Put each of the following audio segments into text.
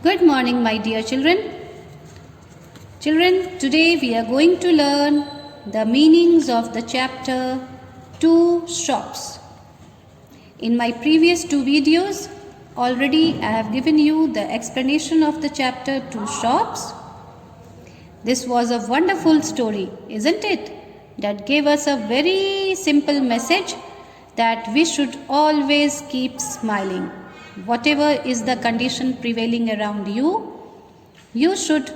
Good morning, my dear children. Children, today we are going to learn the meanings of the chapter Two Shops. In my previous two videos, already I have given you the explanation of the chapter Two Shops. This was a wonderful story, isn't it? That gave us a very simple message that we should always keep smiling. Whatever is the condition prevailing around you, you should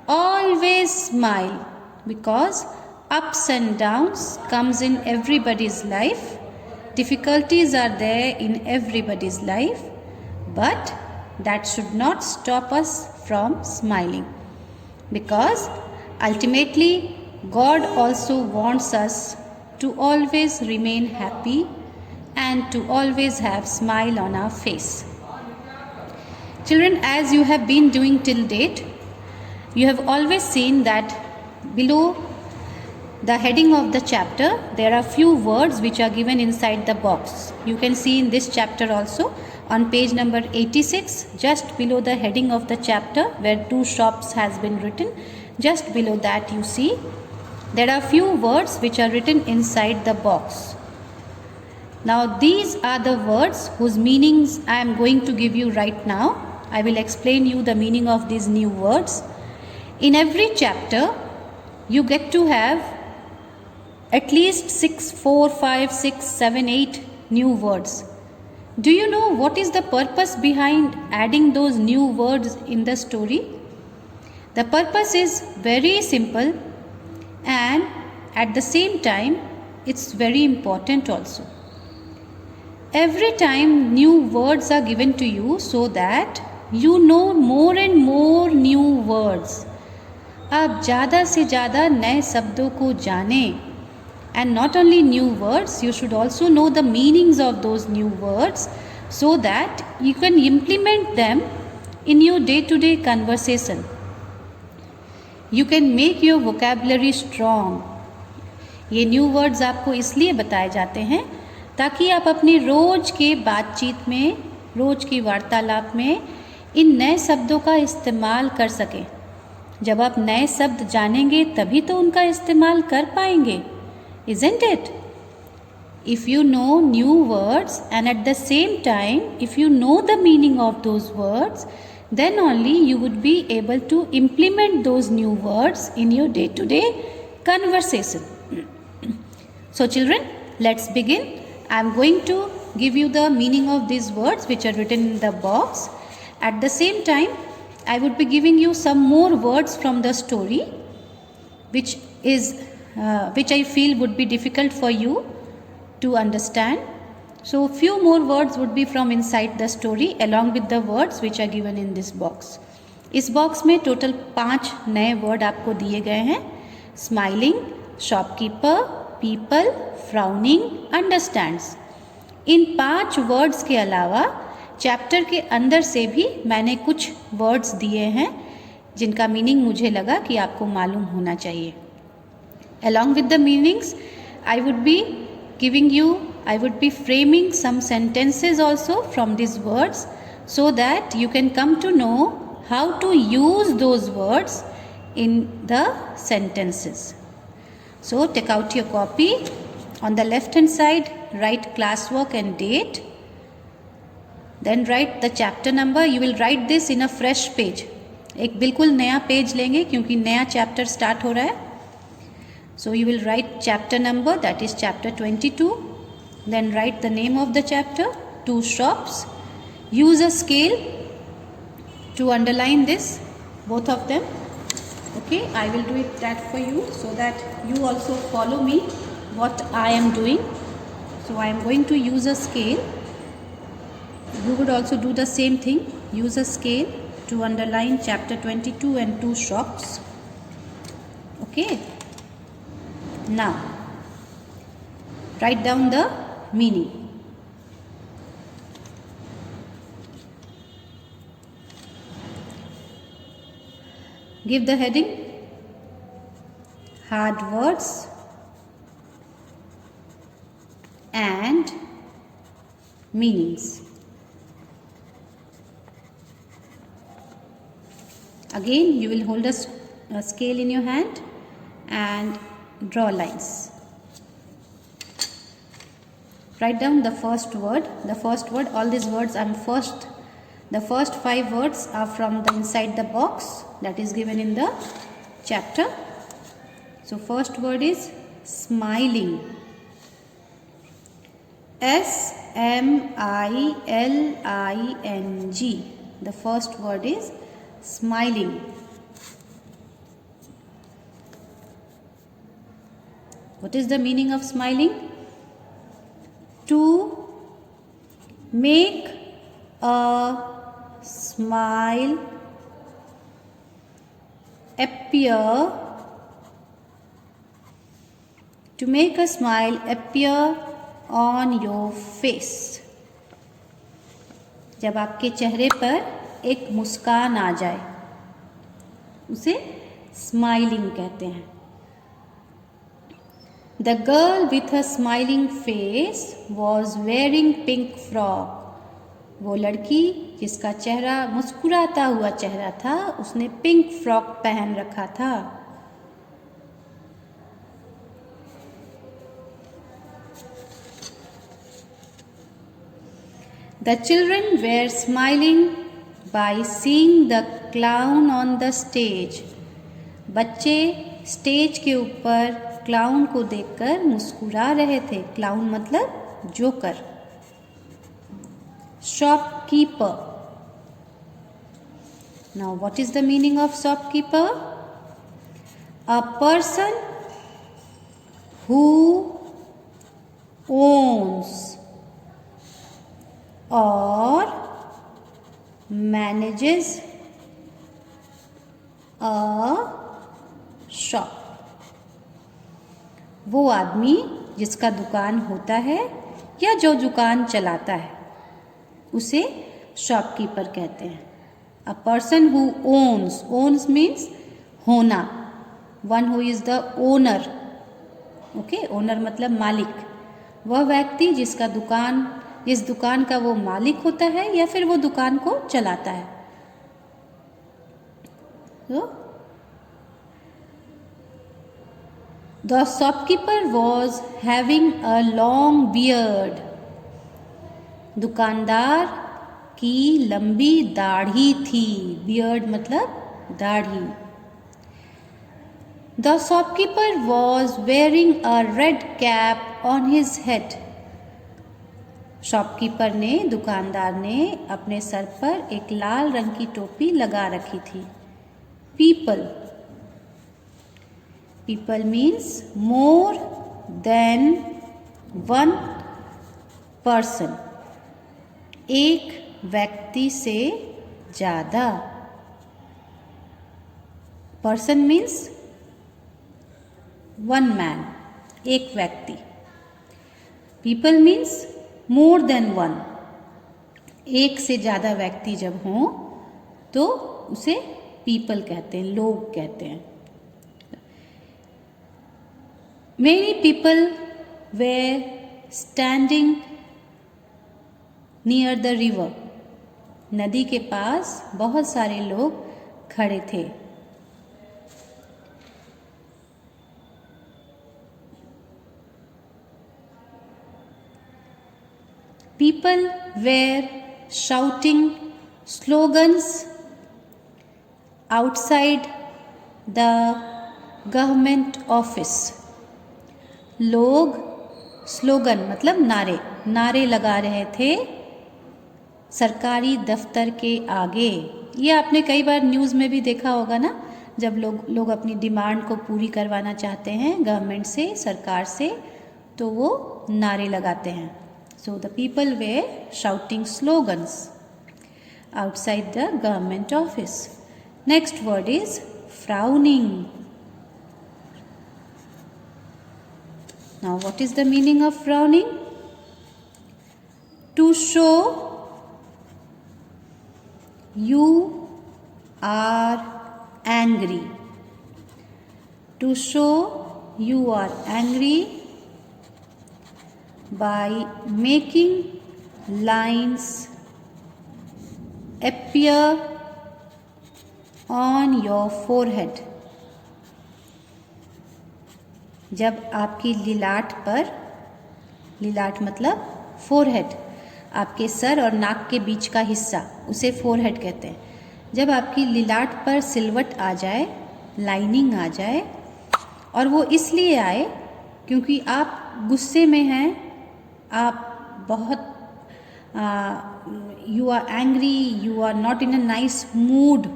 always smile, because ups and downs comes in everybody's life. Difficulties are there in everybody's life, but that should not stop us from smiling, because ultimately God also wants us to always remain happy and to always have smile on our face. Children, as you have been doing till date, you have always seen that below the heading of the chapter there are few words which are given inside the box. You can see in this chapter also on page number 86, just below the heading of the chapter where Two Shops has been written, just below that you see there are few words which are written inside the box. Now these are the words whose meanings I am going to give you right now. I will explain you the meaning of these new words. In every chapter you get to have at least 4, 5, 6, 7, 8 new words. Do you know what is the purpose behind adding those new words in the story? The purpose is very simple, and at the same time it's very important also. Every time new words are given to you so that you know more and more new words. आप ज़्यादा से ज़्यादा नए शब्दों को जानें. And not only new words, you should also know the meanings of those new words so that you can implement them in your day-to-day conversation. You can make your vocabulary strong. ये new words आपको इसलिए बताए जाते हैं ताकि आप अपनी रोज के बातचीत में, रोज की वार्तालाप में इन नए शब्दों का इस्तेमाल कर सकें. जब आप नए शब्द जानेंगे तभी तो उनका इस्तेमाल कर पाएंगे, isn't it? If you know new words and at the same time if you know the meaning of those words, then only you would be able to implement those new words in your day-to-day conversation. So children, let's begin. I am going to give you the meaning of these words which are written in the box. At the same time, I would be giving you some more words from the story which I feel would be difficult for you to understand. So few more words would be from inside the story along with the words which are given in this box. इस box में total 5 नए word आपको दिए गए हैं. Smiling, shopkeeper, people, frowning, understands. इन 5 words के अलावा चैप्टर के अंदर से भी मैंने कुछ वर्ड्स दिए हैं जिनका मीनिंग मुझे लगा कि आपको मालूम होना चाहिए. Along with the meanings, I would be framing some sentences also from these words so that you can come to know how to use those words in the sentences. So take out your copy. On the left hand side, write classwork and date. Then write the chapter number. You will write this in a fresh page. एक बिल्कुल नया page लेंगे क्योंकि नया chapter start हो रहा है. So you will write chapter number, that is chapter 22. Then write the name of the chapter, Two Shops. Use a scale to underline this, both of them. Okay, I will do that for you so that you also follow me what I am doing. So I am going to use a scale. You would also do the same thing. Use a scale to underline chapter 22 and Two Shops. Okay. Now, write down the meaning. Give the heading, hard words and meanings. Again, you will hold a scale in your hand and draw lines. Write down the first word. The first word, all these words the first 5 words are from the inside the box that is given in the chapter. So first word is smiling. S-M-I-L-I-N-G. The first word is smiling. What is the meaning of smiling? To make a smile appear. To make a smile appear on your face. जब आपके चेहरे पर एक मुस्कान आ जाए उसे smiling कहते हैं. The girl with a smiling face was wearing pink frock. वो लड़की जिसका चेहरा मुस्कुराता हुआ चेहरा था उसने पिंक फ्रॉक पहन रखा था. The children were smiling by seeing the clown on the stage. बच्चे स्टेज के ऊपर क्लाउन को देखकर मुस्कुरा रहे थे. क्लाउन मतलब joker. Shopkeeper. Now what is the meaning of shopkeeper? A person who owns or manages a shop. वो आदमी जिसका दुकान होता है या जो दुकान चलाता है उसे शॉपकीपर कहते हैं. A person who owns. Owns means होना. One who is the owner. Okay, owner मतलब मालिक. वह व्यक्ति जिस दुकान का वो मालिक होता है या फिर वो दुकान को चलाता है. तो the shopkeeper was having a long beard. दुकानदार की लंबी दाढ़ी थी. बियर्ड मतलब दाढ़ी. The shopkeeper was wearing a red cap on his head. Shopkeeper ने, दुकानदार ने अपने सर पर एक लाल रंग की टोपी लगा रखी थी. People. People means more than one person. एक व्यक्ति से ज़्यादा. पर्सन मीन्स वन मैन, एक व्यक्ति. People means more than one. एक से ज़्यादा व्यक्ति जब हों तो उसे पीपल कहते हैं, लोग कहते हैं. Many people were standing near the river. नदी के पास बहुत सारे लोग खड़े थे. People were shouting slogans outside the government office. लोग स्लोगन मतलब नारे लगा रहे थे सरकारी दफ्तर के आगे. ये आपने कई बार न्यूज़ में भी देखा होगा ना, जब लोग अपनी डिमांड को पूरी करवाना चाहते हैं गवर्नमेंट से, सरकार से, तो वो नारे लगाते हैं. So the people were shouting slogans outside the government office. Next word is frowning. Now what is the meaning of frowning? To show you are angry. To show you are angry by making lines appear on your forehead. जब आपकी लिलाट पर, लिलाट मतलब forehead, आपके sir और नाक के बीच का हिस्सा, उसे फोरहेड कहते हैं। जब आपकी लिलाट पर सिलवट आ जाए, लाइनिंग आ जाए, और वो इसलिए आए क्योंकि आप गुस्से में हैं, आप बहुत you are angry, you are not in a nice mood.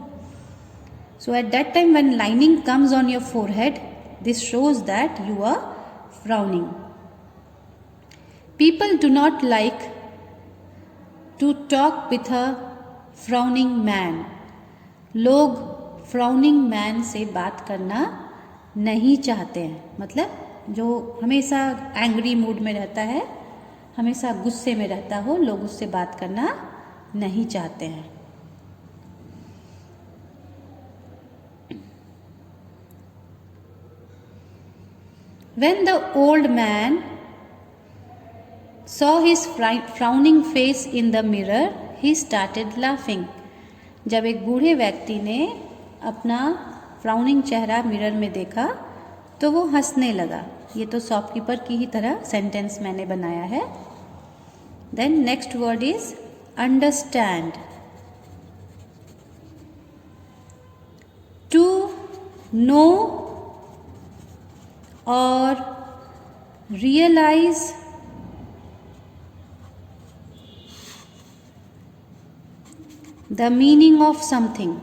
So at that time when lining comes on your forehead, this shows that you are frowning. People do not like to talk with a frowning man. लोग frowning man से बात करना नहीं चाहते हैं। मतलब जो हमेशा एंग्री मूड में रहता है, हमेशा गुस्से में रहता हो, लोग उससे बात करना नहीं चाहते हैं। When the old man saw his frowning face in the mirror, he started laughing. जब एक बूढ़े व्यक्ति ने अपना फ्राउनिंग चेहरा मिरर में देखा तो वो हंसने लगा। ये तो शॉपकीपर की ही तरह सेंटेंस मैंने बनाया है। Then next word is understand. To know और realise the meaning of something.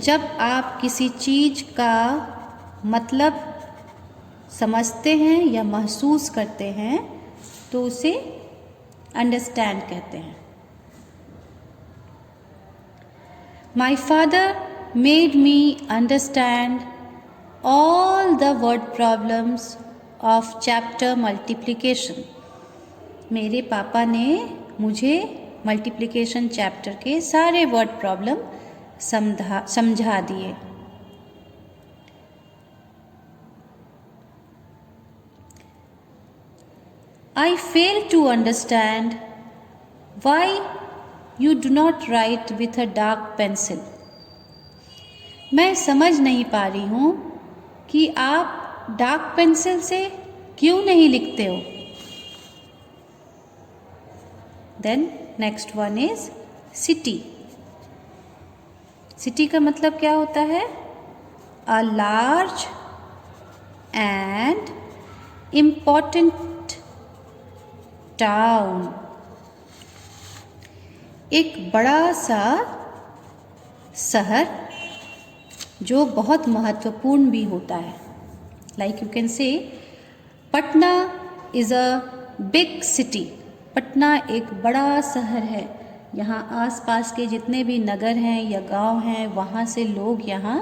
जब आप किसी चीज का मतलब समझते हैं या महसूस करते हैं तो उसे अंडरस्टैंड कहते हैं। My father made me understand all the word problems of chapter multiplication. मेरे पापा ने मुझे मल्टीप्लिकेशन चैप्टर के सारे वर्ड प्रॉब्लम समझा दिए। I fail to understand why you do not write with a dark pencil. मैं समझ नहीं पा रही हूँ कि आप डार्क पेंसिल से क्यों नहीं लिखते हो। Then next one is city. City का मतलब क्या होता है? A large and important town. एक बड़ा सा शहर जो बहुत महत्वपूर्ण भी होता है। Like you can say Patna is a big city. Patna एक बड़ा शहर है। यहाँ आसपास के जितने भी नगर हैं या गांव हैं, वहाँ से लोग यहाँ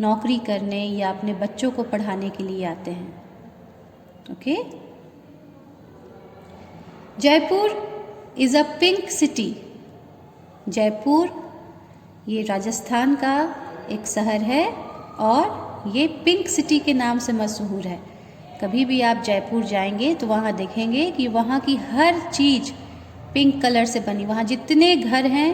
नौकरी करने या अपने बच्चों को पढ़ाने के लिए आते हैं। Okay. Jaipur is a pink city. Jaipur ये राजस्थान का एक शहर है और ये पिंक सिटी के नाम से मशहूर है। कभी भी आप जयपुर जाएंगे तो वहाँ देखेंगे कि वहाँ की हर चीज़ पिंक कलर से बनी। वहाँ जितने घर हैं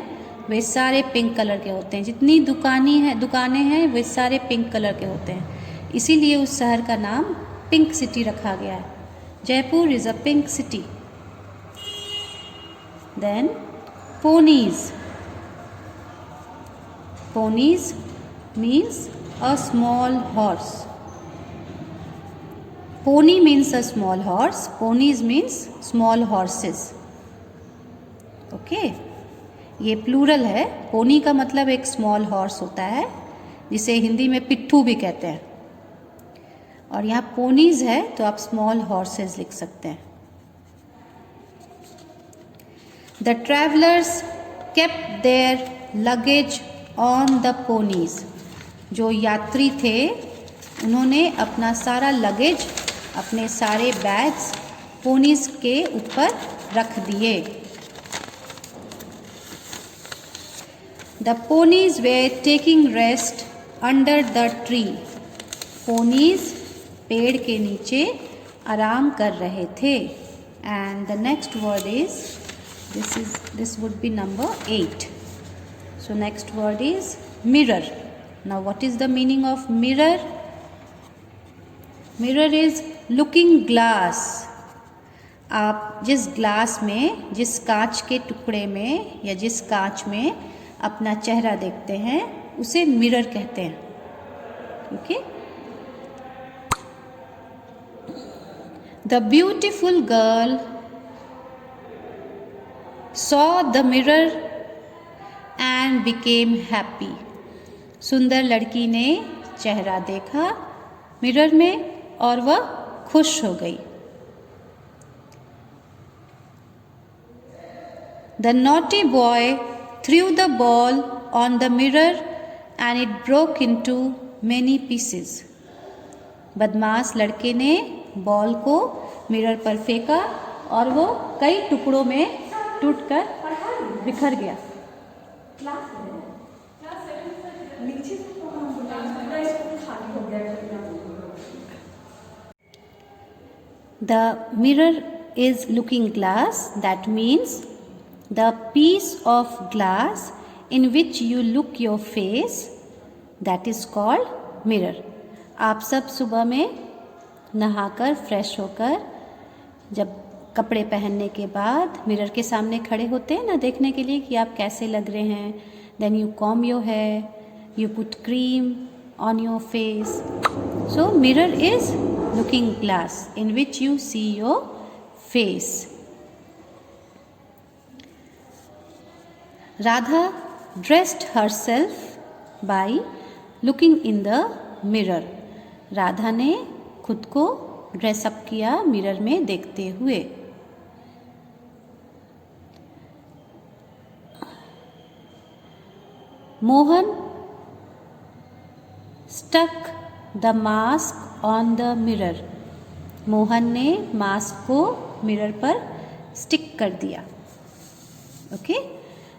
वे सारे पिंक कलर के होते हैं। जितनी दुकानें हैं वे सारे पिंक कलर के होते हैं। इसीलिए उस शहर का नाम पिंक सिटी रखा गया है। Jaipur is a pink city. Then ponies. Ponies means a small horse. Pony means a small horse. Ponies means small horses. Okay. ये प्लूरल है। पोनी का मतलब एक स्मॉल हॉर्स होता है जिसे हिंदी में पिट्ठू भी कहते हैं। और यहाँ पोनीज है तो आप स्मॉल हॉर्सेस लिख सकते हैं। The travelers kept their luggage on the ponies. जो यात्री थे उन्होंने अपना सारा लगेज, अपने सारे बैग्स पोनीज के ऊपर रख दिए। The ponies were taking rest under the tree. Ponies पेड़ के नीचे आराम कर रहे थे। And the next word is this would be number 8. So next word is mirror. Now what is the meaning of mirror? Mirror is looking glass. आप जिस glass में, जिस कांच के टुकड़े में या जिस कांच में अपना चेहरा देखते हैं उसे मिरर कहते हैं. Okay. The beautiful girl saw the mirror and became happy. सुंदर लड़की ने चेहरा देखा मिरर में और वह खुश हो गई. The naughty boy threw the ball on the mirror and it broke into many pieces. बदमाश लड़के ने बॉल को मिरर पर फेंका और वो कई टुकड़ों में टूटकर बिखर गया. The mirror is looking glass. That means the piece of glass in which you look your face, that is called mirror. आप सब सुबह में नहाकर फ्रेश होकर जब कपड़े पहनने के बाद मिरर के सामने खड़े होते हैं ना देखने के लिए कि आप कैसे लग रहे हैं. Then you comb your hair, you put cream on your face. So mirror is looking glass in which you see your face. Radha dressed herself by looking in the mirror. Radha ने खुद को ड्रेसअप किया mirror में देखते हुए. Mohan stuck the mask on the mirror. Mohan ने mask को mirror पर स्टिक कर दिया. Okay.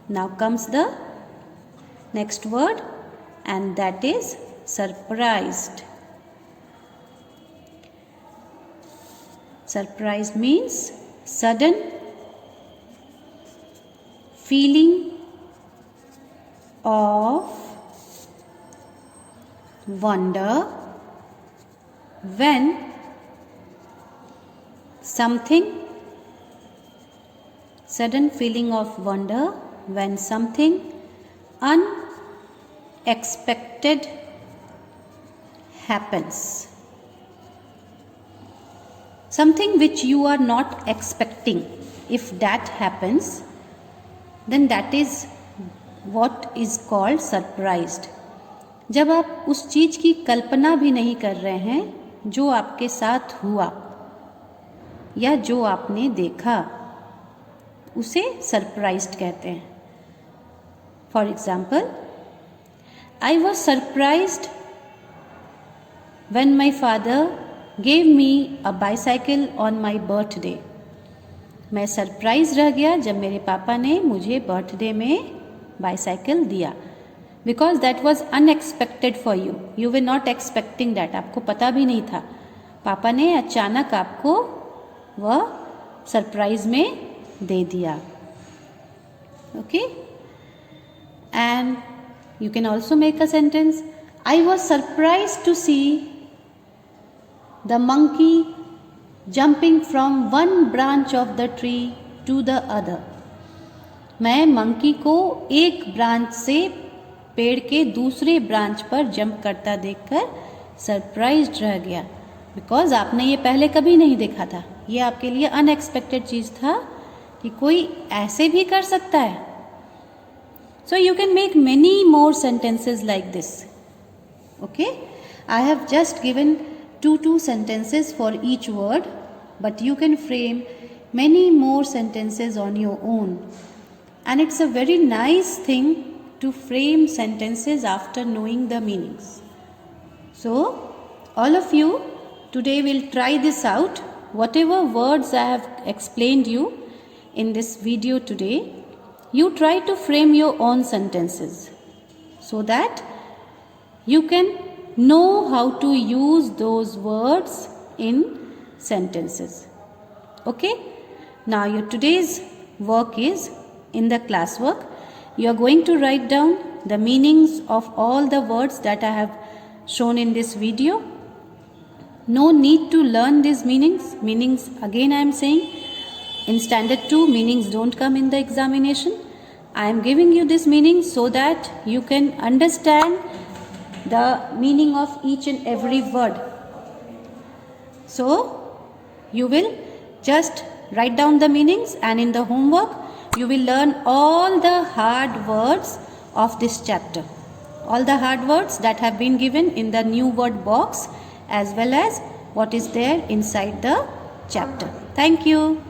Now comes the next word and that is surprised. Surprised means sudden feeling of wonder when something unexpected happens. Something which you are not expecting, if that happens, then that is what is called surprised. जब आप उस चीज़ की कल्पना भी नहीं कर रहे हैं जो आपके साथ हुआ या जो आपने देखा, उसे सरप्राइज्ड कहते हैं. For example, I was surprised when my father gave me a bicycle on my birthday. मैं सरप्राइज रह गया जब मेरे पापा ने मुझे बर्थडे में बाईसाइकिल दिया. Because that was unexpected for you. You were not expecting that. आपको पता भी नहीं था. पापा ने अचानक आपको वह सरप्राइज में दे दिया. Okay. And you can also make a sentence, I was surprise to see the monkey jumping from one branch of the tree to the other. मैं मंकी को एक ब्रांच से पेड़ के दूसरे ब्रांच पर जंप करता देखकर सरप्राइज्ड रह गया. बिकॉज आपने ये पहले कभी नहीं देखा था. ये आपके लिए अनएक्सपेक्टेड चीज़ था कि कोई ऐसे भी कर सकता है. So you can make many more sentences like this. Okay. I have just given two sentences for each word, but you can frame many more sentences on your own. And it's a very nice thing to frame sentences after knowing the meanings. So, all of you today will try this out. Whatever words I have explained you in this video today, you try to frame your own sentences so that you can know how to use those words in sentences. Okay. Now your today's work is in the classwork, you are going to write down the meanings of all the words that I have shown in this video. No need to learn these meanings. Meanings, again I am saying, in standard 2 meanings don't come in the examination. I am giving you this meaning so that you can understand the meaning of each and every word. So you will just write down the meanings, and in the homework you will learn all the hard words of this chapter. All the hard words that have been given in the new word box, as well as what is there inside the chapter. Thank you.